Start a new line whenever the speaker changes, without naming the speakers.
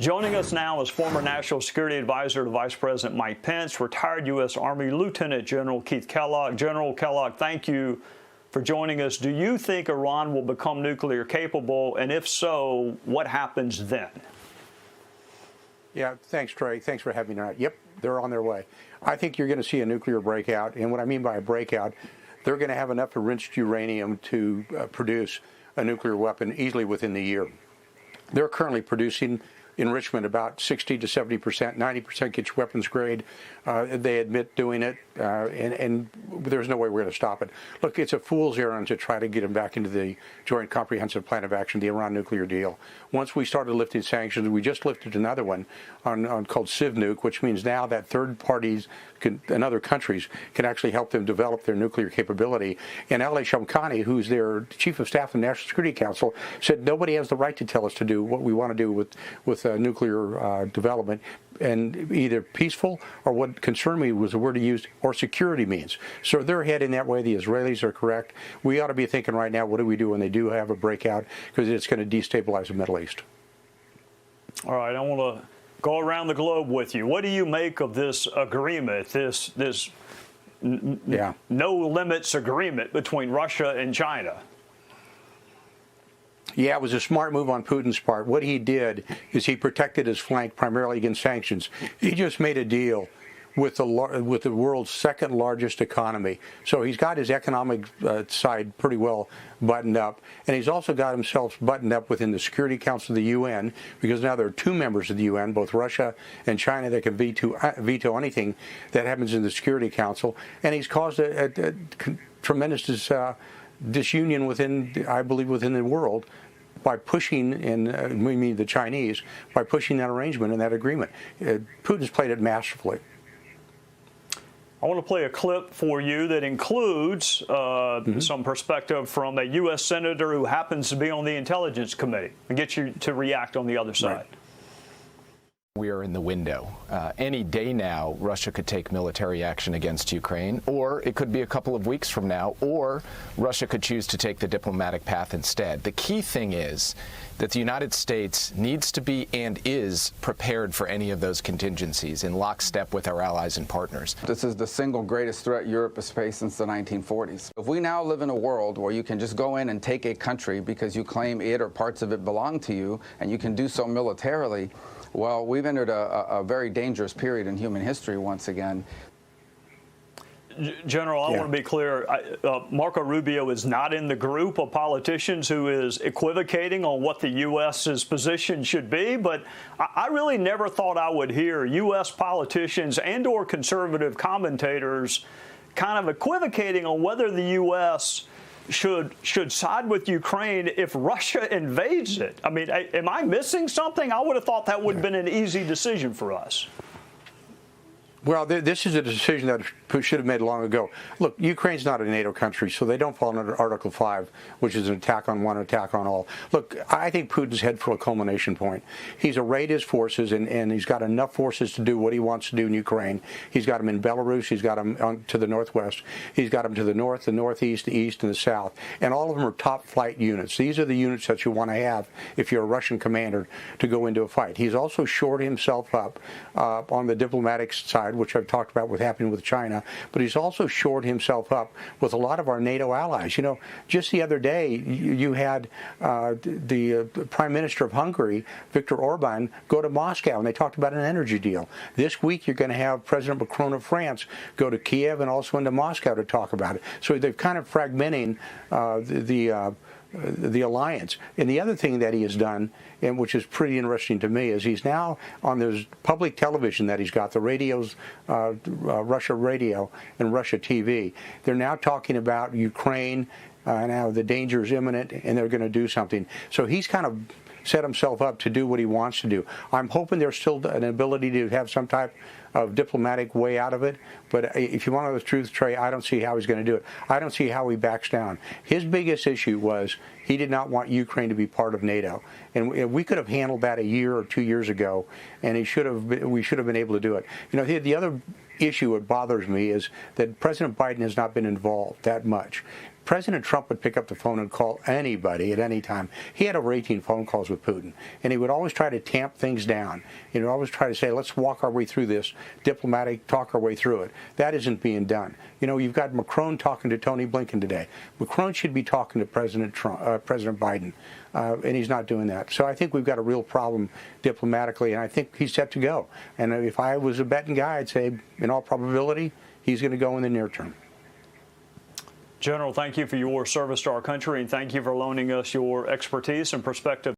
Joining us now is former National Security Advisor to Vice President Mike Pence, retired U.S. Army Lieutenant General Keith Kellogg. General Kellogg, thank you for joining us. Do you think Iran will become nuclear capable? And if so, what happens then?
Yeah, thanks, Trey. Thanks for having me tonight. Yep, they're on their way. I think you're going to see a nuclear breakout. And what I mean by a breakout, they're going to have enough enriched uranium to produce a nuclear weapon easily within the year. They're currently producing enrichment about 60 to 70%, 90% gets weapons grade. They admit doing it, and there's no way we're going to stop it. Look, it's a fool's errand to try to get them back into the Joint Comprehensive Plan of Action, the Iran nuclear deal. Once we started lifting sanctions, we just lifted another one on called CivNuke, which means now that third parties and other countries can actually help them develop their nuclear capability. And Ali Shamkhani, who's their chief of staff in the National Security Council, said nobody has the right to tell us to do what we want to do with nuclear development, and either peaceful, or what concerned me was the word he used, or security means. So they're heading that way. The Israelis are correct. We ought to be thinking right now, what do we do when they do have a breakout? Because it's going to destabilize the Middle East.
All right, I want to go around the globe with you. What do you make of this agreement, this no limits agreement between Russia and China?
Yeah, it was a smart move on Putin's part. What he did is he protected his flank primarily against sanctions. He just made a deal with the world's second largest economy. So he's got his economic side pretty well buttoned up. And he's also got himself buttoned up within the Security Council of the UN, because now there are two members of the UN, both Russia and China, that can veto anything that happens in the Security Council. And he's caused a tremendous disunion within, I believe, within the world, by pushing, and we mean the Chinese, by pushing that arrangement and that agreement. Putin's played it masterfully.
I want to play a clip for you that includes some perspective from a U.S. senator who happens to be on the Intelligence Committee, and get you to react on the other side.
Right.
We are in the window. Any day now, Russia could take military action against Ukraine, or it could be a couple of weeks from now, or Russia could choose to take the diplomatic path instead. The key thing is that the United States needs to be and is prepared for any of those contingencies in lockstep with our allies and partners.
This is the single greatest threat Europe has faced since the 1940s. If we now live in a world where you can just go in and take a country because you claim it or parts of it belong to you, and you can do so militarily, well, we've entered a very dangerous period in human history once again.
General, I want to be clear. Marco Rubio is not in the group of politicians who is equivocating on what the U.S.'s position should be, but I really never thought I would hear U.S. politicians and or conservative commentators kind of equivocating on whether the U.S. should side with Ukraine if Russia invades it. I mean, am I missing something? I would have thought that would have been an easy decision for us.
Well, this is a decision that should have made long ago. Look, Ukraine's not a NATO country, so they don't fall under Article 5, which is an attack on one, attack on all. Look, I think Putin's head for a culmination point. He's arrayed his forces, and he's got enough forces to do what he wants to do in Ukraine. He's got them in Belarus. He's got them to the northwest. He's got them to the north, the northeast, the east, and the south. And all of them are top flight units. These are the units that you want to have if you're a Russian commander to go into a fight. He's also shored himself up on the diplomatic side, which I've talked about with happening with China, but he's also shored himself up with a lot of our NATO allies. You know, just the other day, you had the Prime Minister of Hungary, Viktor Orban, go to Moscow, and they talked about an energy deal. This week, you're going to have President Macron of France go to Kiev and also into Moscow to talk about it. So they're kind of fragmenting the alliance. And the other thing that he has done, and which is pretty interesting to me, is he's now on this public television that he's got, the radios, Russia Radio and Russia TV. They're now talking about Ukraine, now the danger is imminent, and they're going to do something. So he's kind of set himself up to do what he wants to do. I'm hoping there's still an ability to have some type of diplomatic way out of it, but if you want to know the truth, Trey, I don't see how he's going to do it. I don't see how he backs down. His biggest issue was he did not want Ukraine to be part of NATO, and we could have handled that a year or 2 years ago, and we should have been able to do it. You know, the other issue that bothers me is that President Biden has not been involved that much. President Trump would pick up the phone and call anybody at any time. He had over 18 phone calls with Putin, and he would always try to tamp things down. He would always try to say, let's walk our way through this, diplomatic, talk our way through it. That isn't being done. You know, you've got Macron talking to Tony Blinken today. Macron should be talking to President Biden, and he's not doing that. So I think we've got a real problem diplomatically, and I think he's set to go. And if I was a betting guy, I'd say, in all probability, he's going to go in the near term.
General, thank you for your service to our country, and thank you for loaning us your expertise and perspective.